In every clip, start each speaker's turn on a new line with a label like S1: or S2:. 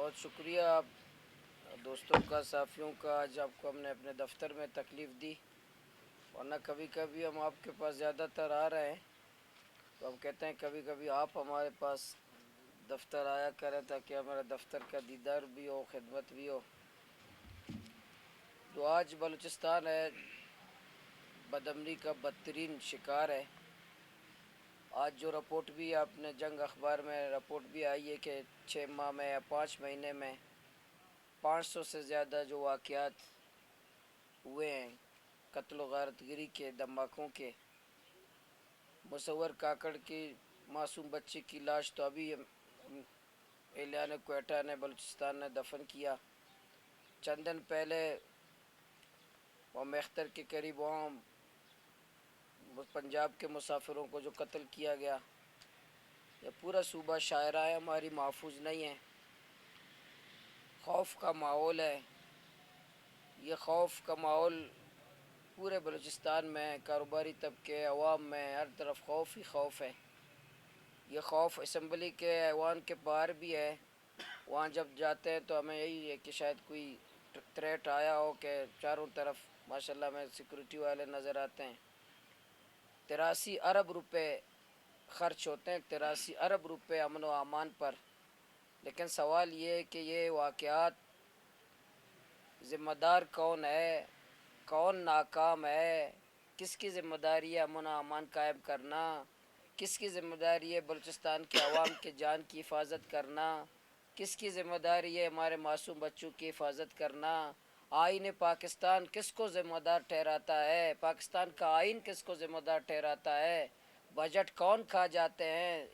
S1: بہت شکریہ آپ دوستوں کا، صحافیوں کا، آج آپ کو ہم نے اپنے دفتر میں تکلیف دی، ورنہ کبھی کبھی ہم آپ کے پاس زیادہ تر آ رہے ہیں، تو ہم کہتے ہیں کبھی کبھی آپ ہمارے پاس دفتر آیا کریں تاکہ ہمارے دفتر کا دیدار بھی ہو، خدمت بھی ہو۔ جو آج بلوچستان ہے بدامنی کا بدترین شکار ہے۔ آج جو رپورٹ بھی آپ نے جنگ اخبار میں رپورٹ بھی آئی ہے کہ 6 ماہ میں یا 5 مہینے میں 500 سے زیادہ جو واقعات ہوئے ہیں قتل و غارت گری کے، دھماکوں کے۔ مصور کاکڑ کی معصوم بچی کی لاش تو ابھی اعلان کوئٹہ نے بلوچستان نے دفن کیا۔ چند دن پہلے وہ میختر کے قریب وہاں پنجاب کے مسافروں کو جو قتل کیا گیا، یہ پورا صوبہ شاعرہ ہے، ہماری محفوظ نہیں ہے۔ خوف کا ماحول ہے، یہ خوف کا ماحول پورے بلوچستان میں، کاروباری طبقے، عوام میں، ہر طرف خوف ہی خوف ہے۔ یہ خوف اسمبلی کے ایوان کے باہر بھی ہے، وہاں جب جاتے ہیں تو ہمیں یہی ہے کہ شاید کوئی تھریٹ آیا ہو، کہ چاروں طرف ماشاءاللہ میں سیکورٹی والے نظر آتے ہیں۔ 83 ارب روپے خرچ ہوتے ہیں، 83 ارب روپے امن و امان پر۔ لیکن سوال یہ ہے کہ یہ واقعات ذمہ دار کون ہے، کون ناکام ہے، کس کی ذمہ داری ہے امن و امان قائم کرنا، کس کی ذمہ داری ہے بلوچستان کے عوام کے جان کی حفاظت کرنا، کس کی ذمہ داری ہے ہمارے معصوم بچوں کی حفاظت کرنا۔ آئین پاکستان کس کو ذمہ دار ٹھہراتا ہے، پاکستان کا آئین کس کو ذمہ دار ٹھہراتا ہے، بجٹ کون کھا جاتے ہیں،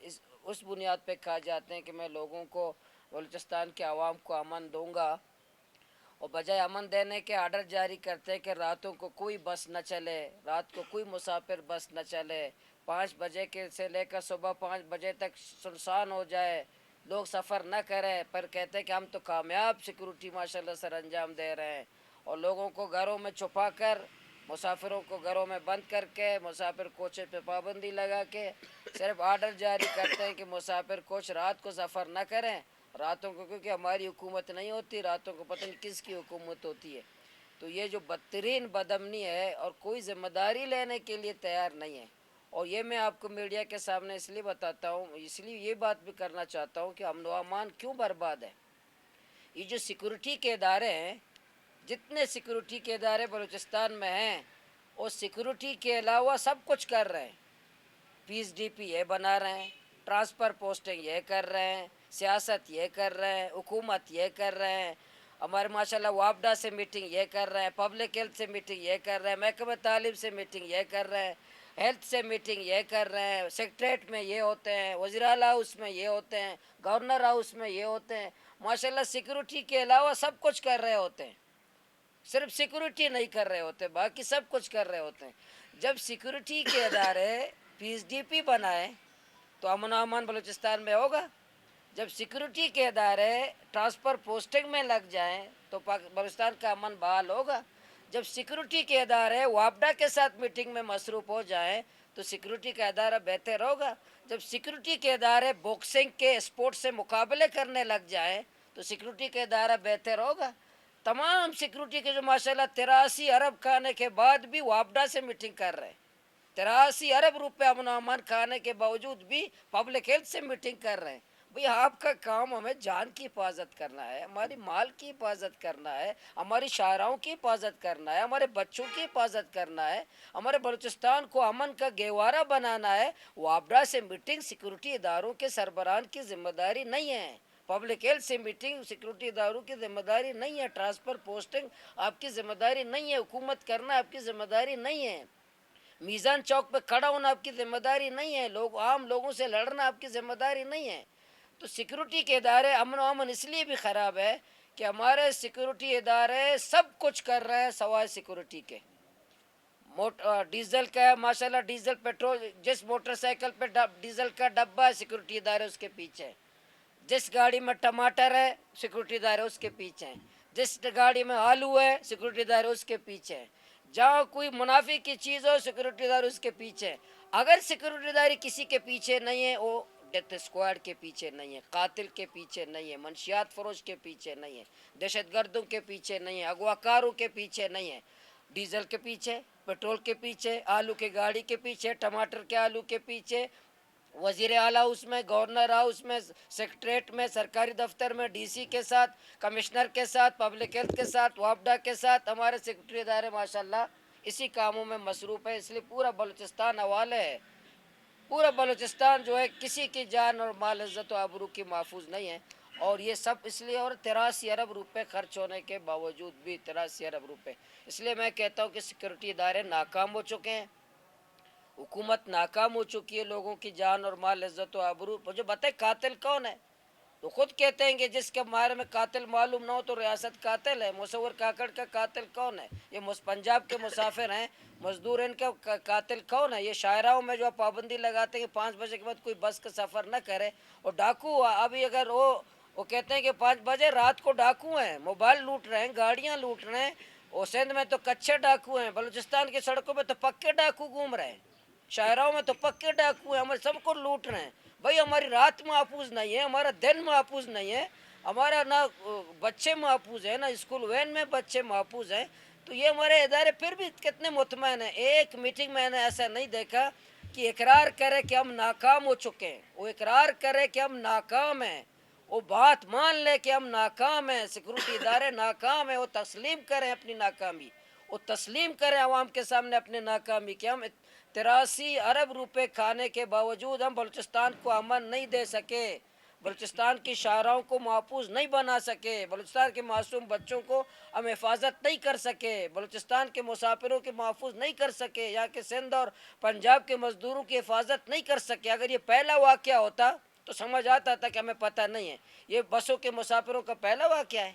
S1: اس بنیاد پہ کھا جاتے ہیں کہ میں لوگوں کو، بلوچستان کے عوام کو امن دوں گا، اور بجائے امن دینے کے آرڈر جاری کرتے کہ راتوں کو کوئی بس نہ چلے، رات کو کوئی مسافر بس نہ چلے، 5 بجے کے سے لے کر صبح 5 بجے تک سنسان ہو جائے، لوگ سفر نہ کریں، پر کہتے ہیں کہ ہم تو کامیاب سیکورٹی ماشاءاللہ سر انجام دے رہے ہیں، اور لوگوں کو گھروں میں چھپا کر، مسافروں کو گھروں میں بند کر کے، مسافر کوچے پہ پابندی لگا کے صرف آرڈر جاری کرتے ہیں کہ مسافر کوچ رات کو سفر نہ کریں، راتوں کو، کیونکہ ہماری حکومت نہیں ہوتی، راتوں کو پتہ نہیں کس کی حکومت ہوتی ہے۔ تو یہ جو بدترین بدامنی ہے اور کوئی ذمہ داری لینے کے لیے تیار نہیں ہے، اور یہ میں آپ کو میڈیا کے سامنے اس لیے بتاتا ہوں، اس لیے یہ بات بھی کرنا چاہتا ہوں کہ امن و امان کیوں برباد ہے۔ یہ جو سیکورٹی کے ادارے ہیں، جتنے سیکورٹی کے ادارے بلوچستان میں ہیں، وہ سیکورٹی کے علاوہ سب کچھ کر رہے ہیں۔ پیس ڈی پی یہ بنا رہے ہیں، ٹرانسفر پوسٹنگ یہ کر رہے ہیں، سیاست یہ کر رہے ہیں، حکومت یہ کر رہے ہیں، ہمارے ماشاءاللہ وابڈا سے میٹنگ یہ کر رہے ہیں، پبلک ہیلتھ سے میٹنگ یہ کر رہے ہیں، محکمہ تعلیم سے میٹنگ یہ کر رہے ہیں، ہیلتھ سے میٹنگ یہ کر رہے ہیں، سیکریٹریٹ میں یہ ہوتے ہیں، وزیر اعلیٰ ہاؤس میں یہ ہوتے ہیں، گورنر ہاؤس میں یہ ہوتے ہیں، ماشاءاللہ سیکورٹی کے علاوہ سب کچھ کر رہے ہوتے ہیں، صرف سیکورٹی نہیں کر رہے ہوتے، باقی سب کچھ کر رہے ہوتے ہیں۔ جب سیکورٹی کے ادارے پیس ڈی پی بنائیں تو امن و امان بلوچستان میں ہوگا، جب سیکورٹی کے ادارے ٹرانسفر پوسٹنگ میں لگ جائیں تو بلوچستان کا امن بحال ہوگا، جب سیکورٹی کے ادارے وابڈا کے ساتھ میٹنگ میں مصروف ہو جائیں تو سیکورٹی کا ادارہ بہتر ہوگا، جب سیکورٹی کے ادارے باکسنگ کے اسپورٹ سے مقابلے کرنے لگ جائیں تو سیکورٹی کا ادارہ بہتر ہوگا۔ تمام سیکورٹی کے جو ماشاءاللہ 83 ارب کھانے کے بعد بھی وابڈا سے میٹنگ کر رہے ہیں، 83 ارب روپے امن و امان کھانے کے باوجود بھی پبلک ہیلتھ سے میٹنگ کر رہے ہیں۔ بھئی آپ کا کام ہمیں جان کی حفاظت کرنا ہے، ہماری مال کی حفاظت کرنا ہے، ہماری شاہراہوں کی حفاظت کرنا ہے، ہمارے بچوں کی حفاظت کرنا ہے، ہمارے بلوچستان کو امن کا گہوارہ بنانا ہے۔ وابڈا سے میٹنگ سیکورٹی اداروں کے سربراہان کی ذمہ داری نہیں ہے، پبلک ہیلتھ سے میٹنگ سیکورٹی اداروں کی ذمہ داری نہیں ہے، ٹرانسفر پوسٹنگ آپ کی ذمہ داری نہیں ہے، حکومت کرنا آپ کی ذمہ داری نہیں ہے، میزان چوک پہ کھڑا ہونا آپ کی ذمہ داری نہیں ہے، عام لوگوں سے لڑنا آپ کی ذمہ داری نہیں ہے۔ تو سیکورٹی کے ادارے امن و امن اس لیے بھی خراب ہے کہ ہمارے سیکورٹی ادارے سب کچھ کر رہے ہیں سوائے سیکورٹی کے۔ ڈیزل کا ماشاءاللہ ڈیزل پیٹرول، جس موٹر سائیکل پہ ڈیزل کا ڈبہ ہے سیکورٹی ادارے اس کے پیچھے ہیں، جس گاڑی میں ٹماٹر ہے سیکورٹی ادارے اس کے پیچھے ہیں، جس گاڑی میں آلو ہے سیکورٹی ادارے اس کے پیچھے ہیں، جہاں کوئی منافع کی چیز ہو سیکورٹی ادارے اس کے پیچھے ہیں۔ اگر سیکورٹی ادارے کسی کے پیچھے نہیں ہے، وہ ڈیتھ اسکواڈ کے پیچھے نہیں ہے، قاتل کے پیچھے نہیں ہے، منشیات فروش کے پیچھے نہیں ہے، دہشت گردوں کے پیچھے نہیں ہے، اغوا کاروں کے پیچھے نہیں ہے، ڈیزل کے پیچھے، پیٹرول کے پیچھے، آلو کے گاڑی کے پیچھے، ٹماٹر کے آلو کے پیچھے، وزیر اعلیٰ ہاؤس میں، گورنر ہاؤس میں، سیکٹریٹ میں، سرکاری دفتر میں، ڈی سی کے ساتھ، کمشنر کے ساتھ، پبلک ہیلتھ کے ساتھ، وابڈا کے ساتھ، ہمارے سیکرٹری ادارے ماشاءاللہ اسی کاموں میں مصروف ہے. اس لیے پورا بلوچستان حوالے ہے. پورا بلوچستان جو ہے کسی کی جان اور مال عزت و آبرو کی محفوظ نہیں ہے. اور یہ سب اس لیے، اور 83 ارب روپے خرچ ہونے کے باوجود بھی 83 ارب روپے، اس لیے میں کہتا ہوں کہ سیکورٹی ادارے ناکام ہو چکے ہیں، حکومت ناکام ہو چکی ہے. لوگوں کی جان اور مال عزت و آبرو مجھے بتائے قاتل کون ہے؟ تو خود کہتے ہیں کہ جس کے بارے میں قاتل معلوم نہ ہو تو ریاست قاتل ہے. مصور کاکڑ کا قاتل کون ہے؟ یہ پنجاب کے مسافر ہیں، مزدور، ان کا قاتل کون ہے؟ یہ شاعراؤں میں جو پابندی لگاتے ہیں کہ 5 بجے کے بعد کوئی بس کا سفر نہ کرے. اور ڈاکو ابھی اگر وہ کہتے ہیں کہ 5 بجے رات کو ڈاکو ہیں، موبائل لوٹ رہے ہیں، گاڑیاں لوٹ رہے ہیں. اور سندھ میں تو کچے ڈاکو ہیں، بلوچستان کی سڑکوں میں تو پکے ڈاکو گھوم رہے ہیں، شاعراؤں میں تو پکے ڈاکو ہیں، ہمارے سب کو لوٹ رہے ہیں. بھائی ہماری رات محفوظ نہیں ہے، ہمارا دن محفوظ نہیں ہے، ہمارا نہ بچے محفوظ ہیں، نہ اسکول وین میں بچے محفوظ ہیں. تو یہ ہمارے ادارے پھر بھی کتنے مطمئن ہیں. ایک میٹنگ میں نے ایسا نہیں دیکھا کہ اقرار کرے کہ ہم ناکام ہو چکے ہیں. وہ اقرار کرے کہ ہم ناکام ہیں، وہ بات مان لے کہ ہم ناکام ہیں، سیکورٹی ادارے ناکام ہیں، وہ تسلیم کریں اپنی ناکامی، وہ تسلیم کریں عوام کے سامنے اپنے ناکامی کہ ہم 83 ارب روپے کھانے کے باوجود ہم بلوچستان کو امن نہیں دے سکے، بلوچستان کی شاہراہوں کو محفوظ نہیں بنا سکے، بلوچستان کے معصوم بچوں کو ہم حفاظت نہیں کر سکے، بلوچستان کے مسافروں کے محفوظ نہیں کر سکے، یہاں کے سندھ اور پنجاب کے مزدوروں کی حفاظت نہیں کر سکے. اگر یہ پہلا واقعہ ہوتا تو سمجھ آتا تھا کہ ہمیں پتہ نہیں ہے. یہ بسوں کے مسافروں کا پہلا واقعہ ہے.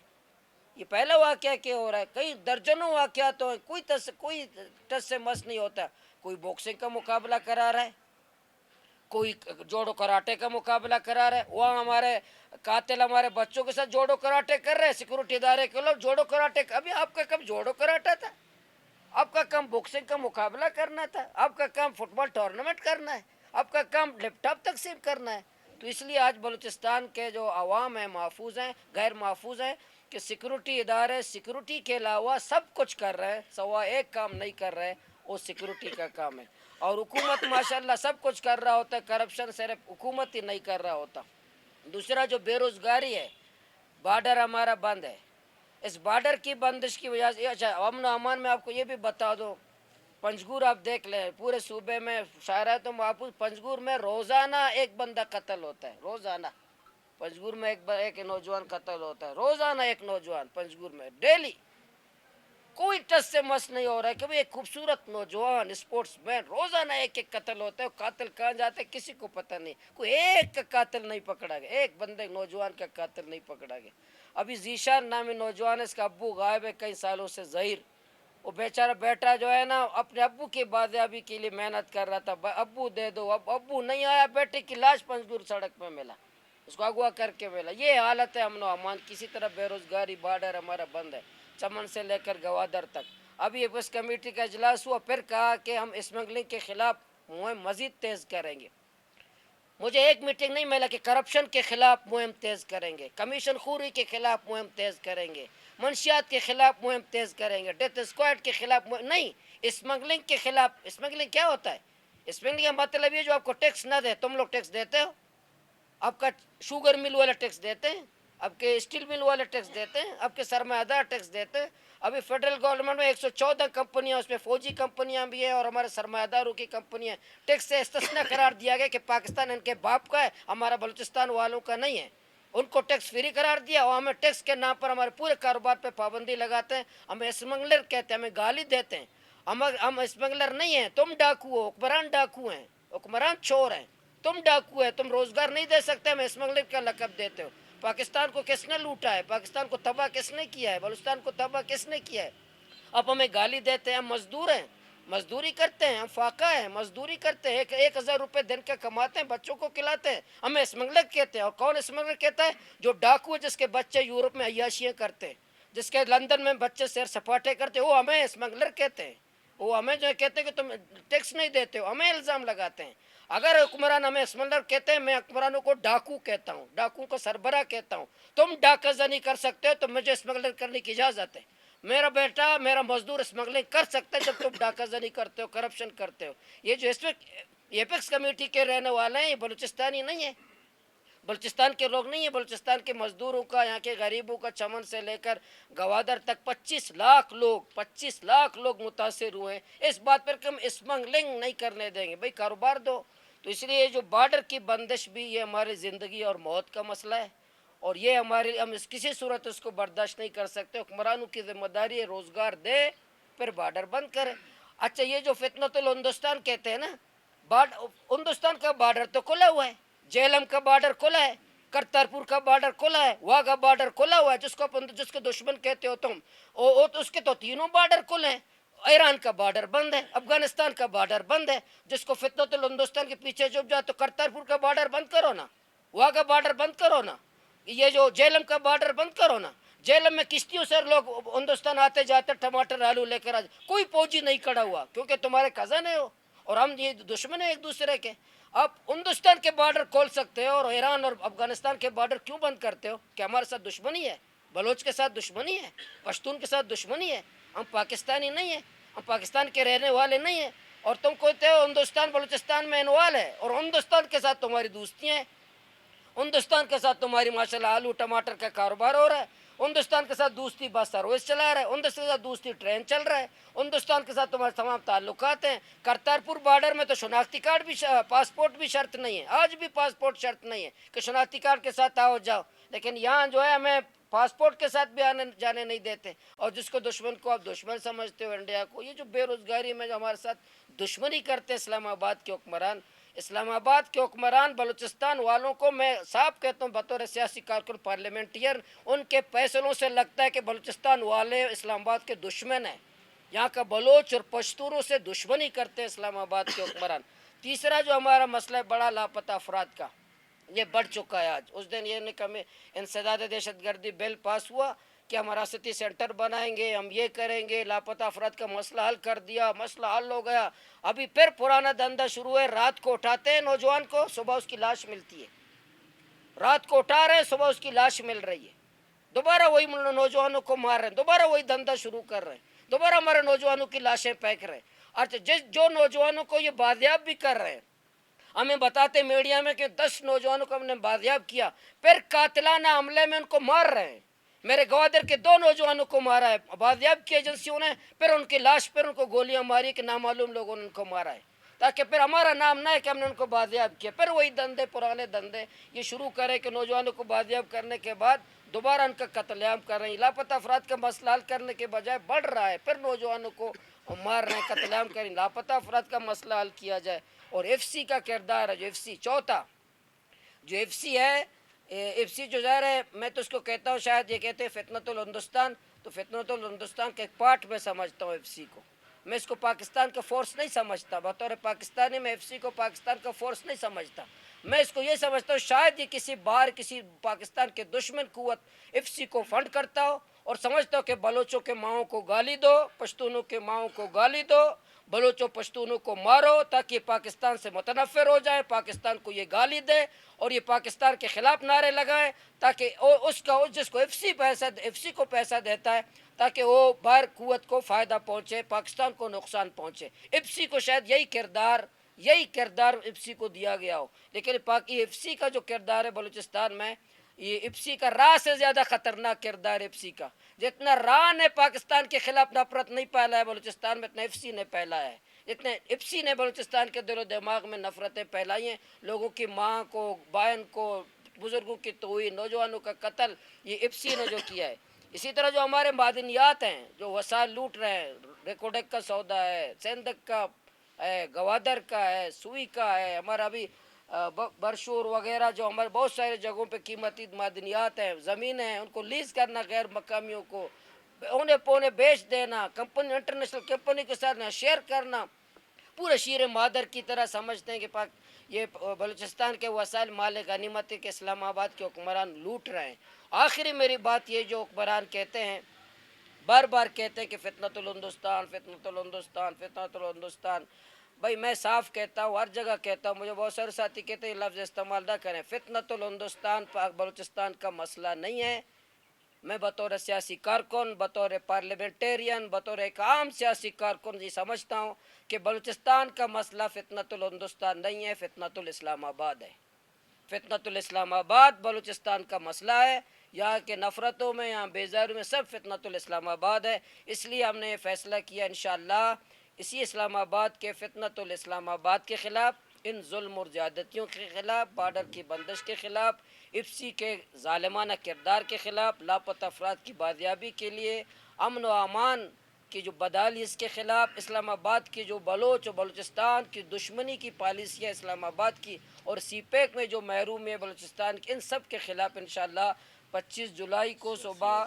S1: یہ پہلا واقعہ کیا ہو رہا ہے؟ کئی درجنوں واقعات ہیں، کوئی ٹس سے مس نہیں ہوتا. کوئی باکسنگ کا مقابلہ کرا رہا ہے، کوئی جوڑو کراٹے کا مقابلہ کرا رہا ہے. وہاں ہمارے قاتل ہمارے بچوں کے ساتھ جوڑو کراٹے کر رہے ہیں. سیکورٹی ادارے کے لوگ جوڑو کراٹے ابھی آپ کا کم جوڑو کراٹا تھا؟ آپ کا کام باکسنگ کا مقابلہ کرنا تھا؟ آپ کا کام فٹ بال ٹورنامنٹ کرنا ہے؟ آپ کا کام لیپ ٹاپ تقسیم کرنا ہے؟ تو اس لیے آج بلوچستان کے جو عوام ہیں محفوظ ہیں، غیر محفوظ ہیں کہ سیکورٹی ادارے سیکورٹی کے علاوہ سب کچھ کر رہے ہیں، سوا ایک کام نہیں کر رہے، وہ سیکورٹی کا کام ہے. اور حکومت ماشاءاللہ سب کچھ کر رہا ہوتا ہے، کرپشن صرف حکومت ہی نہیں کر رہا ہوتا. دوسرا جو بے روزگاری ہے، بارڈر ہمارا بند ہے. اس بارڈر کی بندش کی وجہ سے اچھا امن و امان میں آپ کو یہ بھی بتا دو، پنجگور آپ دیکھ لیں، پورے صوبے میں شاعرہ تو محفوظ، پنجگور میں روزانہ ایک بندہ قتل ہوتا ہے، روزانہ پنجگور میں ایک نوجوان قتل ہوتا ہے، روزانہ ایک نوجوان پنجگور میں ڈیلی. کوئی ٹس سے مس نہیں ہو رہا ہے کہ ایک خوبصورت نوجوان اسپورٹس مین روزانہ ایک قتل ہوتا ہے. قاتل کہاں جاتے ہیں کسی کو پتہ نہیں، کوئی ایک کا قاتل نہیں پکڑا گیا، ایک بندے نوجوان کا قاتل نہیں پکڑا گیا. ابھی ذیشان نامی نوجوان ہے، اس کا ابو غائب ہے کئی سالوں سے، ظہیر. وہ بیچارہ بیٹا جو ہے نا اپنے ابو کی بازیابی کے لیے محنت کر رہا تھا، ابو دے دو، اب ابو نہیں آیا، بیٹے کی لاش پنجگور سڑک پہ ملا، اس کو اغوا کر کے ملا. یہ حالت ہے امن و امان. کسی طرح بے روزگاری، بارڈر ہمارا بند ہے، چمن سے لے کر گوادر تک. ابھی اس کمیٹی کا اجلاس ہوا، پھر کہا کہ ہم اسمگلنگ کے خلاف مہم مزید تیز کریں گے. مجھے ایک میٹنگ نہیں ملا کہ کرپشن کے خلاف مہم تیز کریں گے، کمیشن خوری کے خلاف مہم تیز کریں گے، منشیات کے خلاف مہم تیز کریں گے، ڈیتھ اسکواڈ کے خلاف نہیں، اسمگلنگ کے خلاف. اسمگلنگ کیا ہوتا ہے؟ اسمگلنگ کا مطلب یہ جو آپ کو ٹیکس نہ دے. تم لوگ ٹیکس دیتے ہو، آپ کا شوگر مل والے ٹیکس دیتے ہیں، آپ کے اسٹیل مل والے ٹیکس دیتے ہیں، آپ کے سرمایہ دار ٹیکس دیتے ہیں. ابھی فیڈرل گورنمنٹ میں 114 کمپنیاں، اس میں فوجی کمپنیاں بھی ہیں اور ہمارے سرمایہ داروں کی کمپنیاں، ٹیکس سے استثناء قرار دیا گیا کہ پاکستان ان کے باپ کا ہے، ہمارا بلوچستان والوں کا نہیں ہے. ان کو ٹیکس فری قرار دیا اور ہمیں ٹیکس کے نام پر ہمارے پورے کاروبار پہ پابندی لگاتے ہیں. ہمیں اسمگلر کہتے ہیں، ہمیں گالی دیتے ہیں. ہم اسمگلر نہیں ہیں، تم ڈاکو ہو، حکمران ڈاکو ہیں، حکمران چور ہیں، تم ڈاکو ہے، تم روزگار نہیں دے سکتے، ہمیں اسمگلر کا لقب دیتے ہو. پاکستان کو کس نے لوٹا ہے؟ پاکستان کو تباہ کس نے کیا ہے؟ بلوچستان کو تباہ کس نے کیا ہے؟ اب ہمیں گالی دیتے ہیں. ہم مزدور ہیں، مزدوری کرتے ہیں، ہم فاقہ ہیں، مزدوری کرتے ہیں، 1000 روپے دن کے کماتے ہیں، بچوں کو کھلاتے ہیں، ہمیں اسمگلر کہتے ہیں. اور کون اسمگلر کہتا ہے؟ جو ڈاکو ہے، جس کے بچے یورپ میں عیاشیاں کرتے ہیں، جس کے لندن میں بچے سیر سپاٹے کرتے ہیں، وہ ہمیں اسمگلر کہتے ہیں. وہ ہمیں جو کہتے ہیں کہ تم ٹیکس نہیں دیتے ہو، ہمیں الزام لگاتے ہیں. اگر حکمران ہمیں اسمگلر کہتے ہیں، میں حکمرانوں کو ڈاکو کہتا ہوں، ڈاکو کو سربراہ کہتا ہوں. تم ڈاکہ زنی کر سکتے ہو تو مجھے اسمگلر کرنے کی اجازت ہے. میرا بیٹا، میرا مزدور اسمگلنگ کر سکتا ہے جب تم ڈاکہ زنی کرتے ہو، کرپشن کرتے ہو. یہ جو ایپیکس کمیٹی کے رہنے والے ہیں، یہ بلوچستانی نہیں ہے، بلوچستان کے لوگ نہیں ہیں. بلوچستان کے مزدوروں کا، یہاں کے غریبوں کا، چمن سے لے کر گوادر تک 25 لاکھ لوگ متاثر ہوئے ہیں اس بات پر کہ ہم اسمگلنگ نہیں کرنے دیں گے. بھئی کاروبار دو. تو اس لیے جو بارڈر کی بندش بھی یہ ہماری زندگی اور موت کا مسئلہ ہے، اور یہ ہم اس کسی صورت اس کو برداشت نہیں کر سکتے. حکمرانوں کی ذمہ داری ہے روزگار دے، پھر بارڈر بند کرے. اچھا، یہ جو فتنۃ الہندوستان کہتے ہیں نا، ہندوستان کا بارڈر تو کھلا ہوا ہے، جیلم کا بارڈر کھلا ہے، کرتارپور کا بارڈر کھلا ہے، واگا بارڈر کھلا ہوا ہے، جس کو دشمن کہتے ہو تم، اس کے تو تینوں بارڈر کھلے ہیں. ایران کا بارڈر بند ہے، افغانستان کا بارڈر بند ہے. جس کو فتنۃ الہندوستان کے پیچھے چھپ جائے تو کرتارپور کا بارڈر بند کرو نا، واگا بارڈر بند کرو نا، یہ جو جیلم کا بارڈر بند کرو نا. جیلم میں کشتیوں سے لوگ ہندوستان آتے جاتے ٹماٹر آلو لے کر آج کوئی فوجی نہیں کھڑا ہوا، کیونکہ تمہارے کزن ہے وہ اور ہم یہ دشمن ہیں ایک دوسرے کے. آپ ہندوستان کے بارڈر کھول سکتے ہو اور ایران اور افغانستان کے بارڈر کیوں بند کرتے ہو؟ کہ ہمارے ساتھ دشمنی ہے، بلوچ کے ساتھ دشمنی ہے، پشتون کے ساتھ دشمنی ہے. ہم پاکستانی نہیں ہیں، ہم پاکستان کے رہنے والے نہیں ہیں. اور تم کہتے ہو ہندوستان بلوچستان میں انوال ہے، اور ہندوستان کے ساتھ تمہاری دوستیاں ہیں، ہندوستان کے ساتھ تمہاری ماشاءاللہ آلو ٹماٹر کا کاروبار ہو رہا ہے، ہندوستان کے ساتھ دوستی بس سروس چلا رہا ہے، ہندوستان کے ساتھ دوستی ٹرین چل رہا ہے، ہندوستان کے ساتھ تمہارے تمام تعلقات ہیں. کرتارپور بارڈر میں تو شناختی کارڈ بھی پاسپورٹ بھی شرط نہیں ہے، آج بھی پاسپورٹ شرط نہیں ہے کہ شناختی کارڈ کے ساتھ آؤ جاؤ. لیکن یہاں جو ہے ہمیں پاسپورٹ کے ساتھ بھی آنے جانے نہیں دیتے. اور جس کو دشمن کو آپ دشمن سمجھتے ہو انڈیا کو، یہ جو بے روزگاری میں جو ہمارے ساتھ دشمنی کرتے اسلام آباد کے حکمران، اسلام آباد کے حکمران بلوچستان والوں کو میں صاف کہتا ہوں بطور سیاسی کارکن پارلیمنٹیئر، ان کے فیصلوں سے لگتا ہے کہ بلوچستان والے اسلام آباد کے دشمن ہیں. یہاں کا بلوچ اور پشتونوں سے دشمنی کرتے ہیں اسلام آباد کے حکمران. تیسرا جو ہمارا مسئلہ ہے بڑا لاپتہ افراد کا، یہ بڑھ چکا ہے. آج اس دن یہ نہیں کہ انسداد دہشت گردی بل پاس ہوا کہ ہم حراستی سینٹر بنائیں گے، ہم یہ کریں گے، لاپتہ افراد کا مسئلہ حل کر دیا، مسئلہ حل ہو گیا. ابھی پھر پرانا دھندا شروع ہے، رات کو اٹھاتے ہیں نوجوان کو، صبح اس کی لاش ملتی ہے. رات کو اٹھا رہے ہیں، صبح اس کی لاش مل رہی ہے. دوبارہ وہی نوجوانوں کو مار رہے ہیں، دوبارہ وہی دھندا شروع کر رہے ہیں، دوبارہ ہمارے نوجوانوں کی لاشیں پھینک رہے ہیں. اچھا، جو نوجوانوں کو یہ بازیاب بھی کر رہے ہیں، ہمیں بتاتے میڈیا میں کہ 10 نوجوانوں کو ہم نے بازیاب کیا، پھر قاتلانہ حملے میں ان کو مار رہے ہیں. میرے گوادر کے 2 نوجوانوں کو مارا ہے، بازیاب کی ایجنسیوں نے، پھر ان کی لاش پر ان کو گولیاں ماری کہ نامعلوم لوگوں نے ان کو مارا ہے، تاکہ پھر ہمارا نام نہ ہے کہ ہم نے ان کو بازیاب کیا. پھر وہی دندے، پرانے دندے یہ شروع کرے کہ نوجوانوں کو بازیاب کرنے کے بعد دوبارہ ان کا قتل عام کر رہے ہیں. لاپتہ افراد کا مسئلہ حل کرنے کے بجائے بڑھ رہا ہے، پھر نوجوانوں کو مار رہے ہیں، قتل عام کریں. لاپتہ افراد کا مسئلہ حل کیا جائے. اور ایف سی کا کردار ہے، جو ایف سی چوتھا جو ایف سی ہے، ایف سی جو ظاہر ہے، میں تو اس کو کہتا ہوں، شاید یہ کہتے ہیں فتنۃ الہندوستان، تو فتنۃ الہندوستان کے ایک پارٹ میں سمجھتا ہوں ایف سی کو. میں اس کو پاکستان کا فورس نہیں سمجھتا، بطور پاکستانی میں ایف سی کو پاکستان کا فورس نہیں سمجھتا. میں اس کو یہ سمجھتا ہوں شاید یہ کسی پاکستان کے دشمن قوت ایف سی کو فنڈ کرتا ہو، اور سمجھتا ہو کہ بلوچوں کے ماؤں کو گالی دو، پشتونوں کے ماؤں کو گالی دو، بلوچوں پشتونوں کو مارو تاکہ پاکستان سے متنفر ہو جائے، پاکستان کو یہ گالی دے اور یہ پاکستان کے خلاف نعرے لگائے، تاکہ جس کو ایف سی کو پیسہ دیتا ہے تاکہ وہ باہر قوت کو فائدہ پہنچے، پاکستان کو نقصان پہنچے. ایف سی کو شاید یہی کردار ایف سی کو دیا گیا ہو. لیکن ایف سی کا جو کردار ہے بلوچستان میں، یہ ایف سی کا راہ سے زیادہ خطرناک کردار ایف سی کا. جتنا راہ نے پاکستان کے خلاف نفرت نہیں پھیلا ہے بلوچستان میں، اتنا ایف سی نے پھیلایا ہے. جتنے ایف سی نے بلوچستان کے دل و دماغ میں نفرتیں پھیلائی ہیں، لوگوں کی ماں کو، بہن کو، بزرگوں کی توہین، نوجوانوں کا قتل، یہ ایف سی نے جو کیا ہے. اسی طرح جو ہمارے معدنیات ہیں، جو وسائل لوٹ رہے ہیں، ریکوڈک کا سودا ہے، سیندک کا ہے، گوادر کا ہے، سوئی کا ہے، ہمارا ابھی برشور وغیرہ، جو ہمارے بہت سارے جگہوں پہ قیمتی معدنیات ہیں، زمینیں ہیں، ان کو لیز کرنا غیر مقامیوں کو، اونے پونے بیچ دینا، کمپنی انٹرنیشنل کمپنی کے ساتھ شیئر کرنا، پورے شیر مادر کی طرح سمجھتے ہیں کہ یہ بلوچستان کے وسائل مال غنیمت کے اسلام آباد کے حکمران لوٹ رہے ہیں. آخری میری بات یہ، جو حکمران کہتے ہیں، بار بار کہتے ہیں کہ فتنۃ الہندوستان، فتنۃ الہندوستان، فتنۃ الہندوستان، بھائی میں صاف کہتا ہوں، ہر جگہ کہتا ہوں، مجھے بہت سارے ساتھی کہتے ہیں یہ لفظ استعمال نہ کریں. فتنۃ الہندوستان پاک بلوچستان کا مسئلہ نہیں ہے. میں بطور سیاسی کارکن، بطور پارلیمنٹیرین، بطور ایک عام سیاسی کارکن یہ سمجھتا ہوں کہ بلوچستان کا مسئلہ فتنۃ الہندوستان نہیں ہے، فتنۃ الاسلام آباد ہے. فتنۃ الاسلام آباد بلوچستان کا مسئلہ ہے. یہاں کے نفرتوں میں، یہاں بیزاری میں سب فتنۃ الاسلام آباد ہے. اس لیے ہم نے یہ فیصلہ کیا انشاءاللہ اسی اسلام آباد کے فتنۃ الاسلام آباد کے خلاف، ان ظلم اور زیادتیوں کے خلاف، بارڈر کی بندش کے خلاف، ایپسی کے ظالمانہ کردار کے خلاف، لاپتہ افراد کی بازیابی کے لیے، امن و امان کی جو بدحالی اس کے خلاف، اسلام آباد کی جو بلوچ و بلوچستان کی دشمنی کی پالیسیاں اسلام آباد کی اور سی پیک میں جو محروم ہے بلوچستان کے، ان سب کے خلاف انشاءاللہ 25 جولائی کو صبح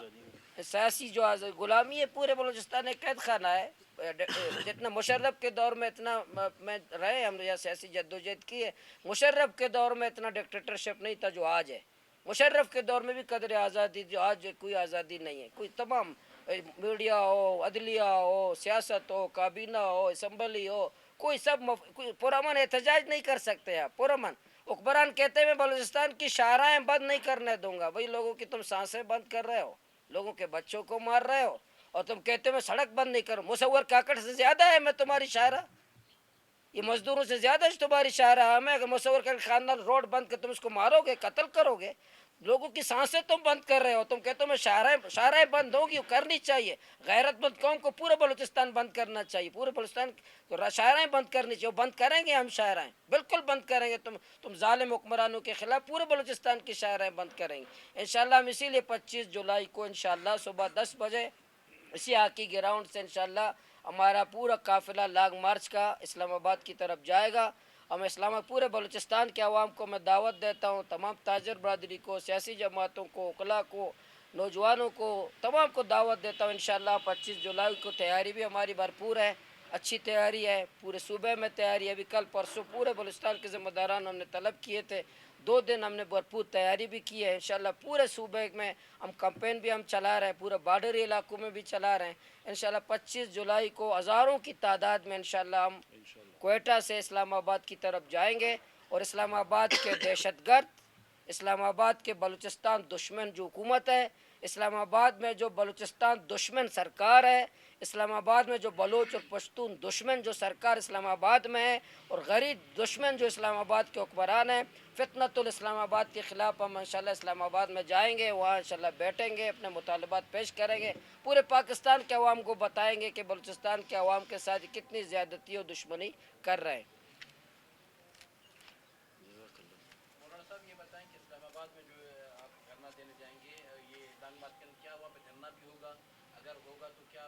S1: سیاسی جو غلامی ہے پورے بلوچستان ایک قید خانہ ہے. جتنا مشرف کے دور میں اتنا میں رہے ہم یا سیاسی جدوجہد کی ہے، مشرف کے دور میں اتنا ڈکٹیٹرشپ نہیں تھا جو آج ہے. مشرف کے دور میں بھی قدر آزادی جو آج کوئی آزادی نہیں ہے. کوئی تمام میڈیا ہو، عدلیہ ہو، سیاست ہو، کابینہ ہو، اسمبلی ہو، کوئی سب کوئی پرامن احتجاج نہیں کر سکتے آپ پرامن. حکمران کہتے ہیں میں بلوچستان کی شاہراہیں بند نہیں کرنے دوں گا. وہی لوگوں کی تم سانسیں بند کر رہے ہو، لوگوں کے بچوں کو مار رہے ہو، اور تم کہتے ہو میں سڑک بند نہیں کروں. مصور کاکڑ سے زیادہ ہے میں تمہاری شاہراہ، یہ مزدوروں سے زیادہ تمہاری شاہراہ میں. اگر مصور کا خاندان روڈ بند کر تم اس کو مارو گے، قتل کرو گے، لوگوں کی سانسیں تم بند کر رہے ہو. تم کہتے ہو میں شاہراہیں بند ہوگی، کرنی چاہیے. غیرت مند قوم کو پورا بلوچستان بند کرنا چاہیے، پورے بلوچستان شاہراہیں بند کرنی چاہیے. بند کریں گے ہم شاہراہیں، بالکل بند کریں گے. تم ظالم حکمرانوں کے خلاف پورے بلوچستان کی شاہراہیں بند کریں گے انشاءاللہ. ہم اسی لیے 25 جولائی کو انشاءاللہ صبح 10 بجے اسی ہاکی گراؤنڈ سے انشاءاللہ ہمارا پورا قافلہ لانگ مارچ کا اسلام آباد کی طرف جائے گا. ہم اسلام آباد پورے بلوچستان کے عوام کو میں دعوت دیتا ہوں، تمام تاجر برادری کو، سیاسی جماعتوں کو، وکلاء کو، نوجوانوں کو، تمام کو دعوت دیتا ہوں انشاءاللہ. 25 جولائی کو تیاری بھی ہماری بھرپور ہے، اچھی تیاری ہے. پورے صوبے میں تیاری ہے. ابھی کل پرسوں پورے بلوچستان کے ذمہ داران ہم نے طلب کیے تھے، 2 دن ہم نے بھرپور تیاری بھی کی ہے انشاءاللہ. پورے صوبے میں ہم کمپین بھی ہم چلا رہے ہیں، پورے بارڈری علاقوں میں بھی چلا رہے ہیں انشاءاللہ. 25 جولائی کو ہزاروں کی تعداد میں انشاءاللہ ہم کوئٹہ سے اسلام آباد کی طرف جائیں گے. اور اسلام آباد کے دہشت گرد، اسلام آباد کے بلوچستان دشمن جو حکومت ہے، اسلام آباد میں جو بلوچستان دشمن سرکار ہے، اسلام آباد میں جو بلوچ اور پشتون دشمن جو سرکار اسلام آباد میں ہے، اور غریب دشمن جو اسلام آباد کے حکمران ہیں، فتنۃ الاسلام آباد کے خلاف ہم انشاءاللہ اسلام آباد میں جائیں گے. وہاں انشاءاللہ بیٹھیں گے، اپنے مطالبات پیش کریں گے، پورے پاکستان کے عوام کو بتائیں گے کہ بلوچستان کے عوام کے ساتھ کتنی زیادتی اور دشمنی کر رہے ہیں.
S2: مولانا صاحب یہ بتائیں کہ اسلام آباد میں جو آپ دھرنا دینے جائیں گے، یہ لانگ مارچ کیا وہاں پہ دھرنا بھی ہوگا؟ اگر ہوگا تو کیا